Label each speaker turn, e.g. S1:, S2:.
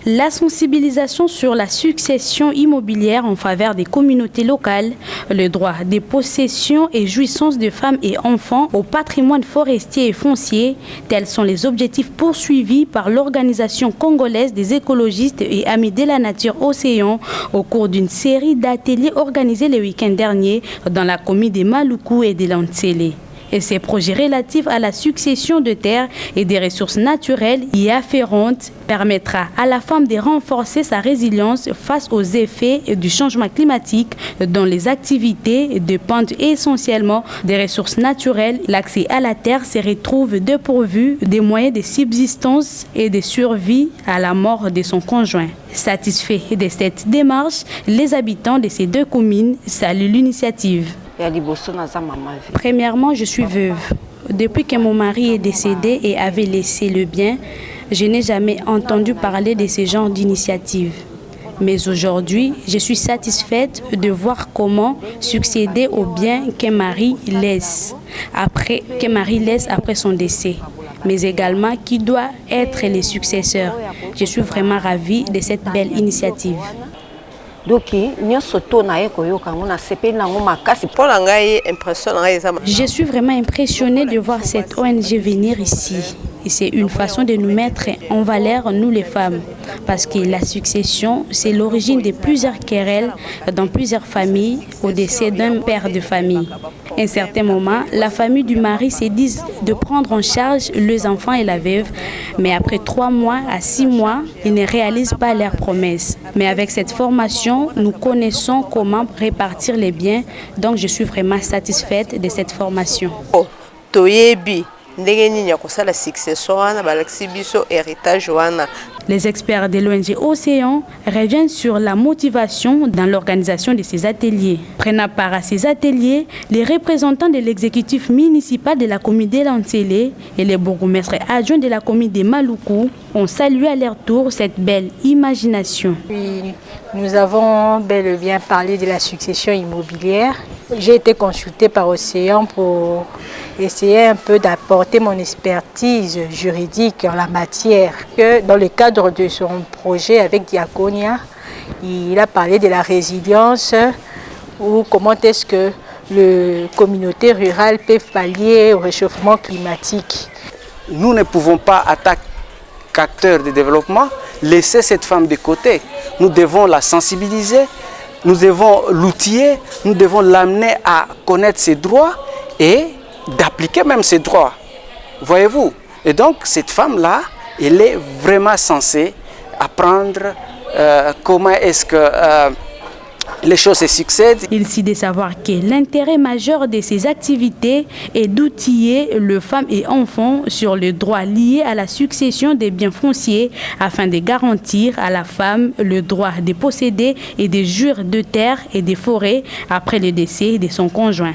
S1: La sensibilisation sur la succession immobilière en faveur des communautés locales, le droit des possessions et jouissances de femmes et enfants au patrimoine forestier et foncier, tels sont les objectifs poursuivis par l'Organisation congolaise des écologistes et amis de la nature Océan au cours d'une série d'ateliers organisés le week-end dernier dans la commune de Maluku et de Lantsele. Et ces projets relatifs à la succession de terres et des ressources naturelles y afférentes permettra à la femme de renforcer sa résilience face aux effets du changement climatique dont les activités dépendent essentiellement des ressources naturelles. L'accès à la terre se retrouve dépourvu des moyens de subsistance et de survie à la mort de son conjoint. Satisfaits de cette démarche, les habitants de ces deux communes saluent l'initiative. Premièrement, je suis veuve. Depuis que mon mari est décédé et avait laissé le bien, je n'ai jamais entendu parler de ce genre d'initiative. Mais aujourd'hui, je suis satisfaite de voir comment succéder au bien qu'un mari laisse après son décès, mais également qui doit être les successeurs. Je suis vraiment ravie de cette belle initiative. Je suis vraiment impressionnée de voir cette ONG venir ici. Et c'est une façon de nous mettre en valeur, nous les femmes. Parce que la succession, c'est l'origine de plusieurs querelles dans plusieurs familles au décès d'un père de famille. À un certain moment, la famille du mari se dit de prendre en charge les enfants et la veuve. Mais après 3 mois à 6 mois, ils ne réalisent pas leurs promesses. Mais avec cette formation, nous connaissons comment répartir les biens. Donc je suis vraiment satisfaite de cette formation. Les experts de l'ONG Océan reviennent sur la motivation dans l'organisation de ces ateliers. Prenant part à ces ateliers, les représentants de l'exécutif municipal de la commune de Lantsele et les bourgmestres adjoints de la commune de Maluku ont salué à leur tour cette belle imagination.
S2: Oui, nous avons bel et bien parlé de la succession immobilière. J'ai été consultée par Océan pour essayer un peu d'apporter mon expertise juridique en la matière. Dans le cadre de son projet avec Diaconia, il a parlé de la résilience ou comment est-ce que les communautés rurales peuvent pallier au réchauffement climatique.
S3: Nous ne pouvons pas, en tant qu'acteurs de développement, laisser cette femme de côté. Nous devons la sensibiliser, nous devons l'outiller, nous devons l'amener à connaître ses droits et d'appliquer même ses droits. Voyez-vous? Et donc cette femme-là, elle est vraiment censée apprendre comment est-ce que les choses se succèdent.
S1: Il s'est de savoir que l'intérêt majeur de ces activités est d'outiller les femmes et enfants sur le droit lié à la succession des biens fonciers afin de garantir à la femme le droit de posséder et de jouir de terres et de forêts après le décès de son conjoint.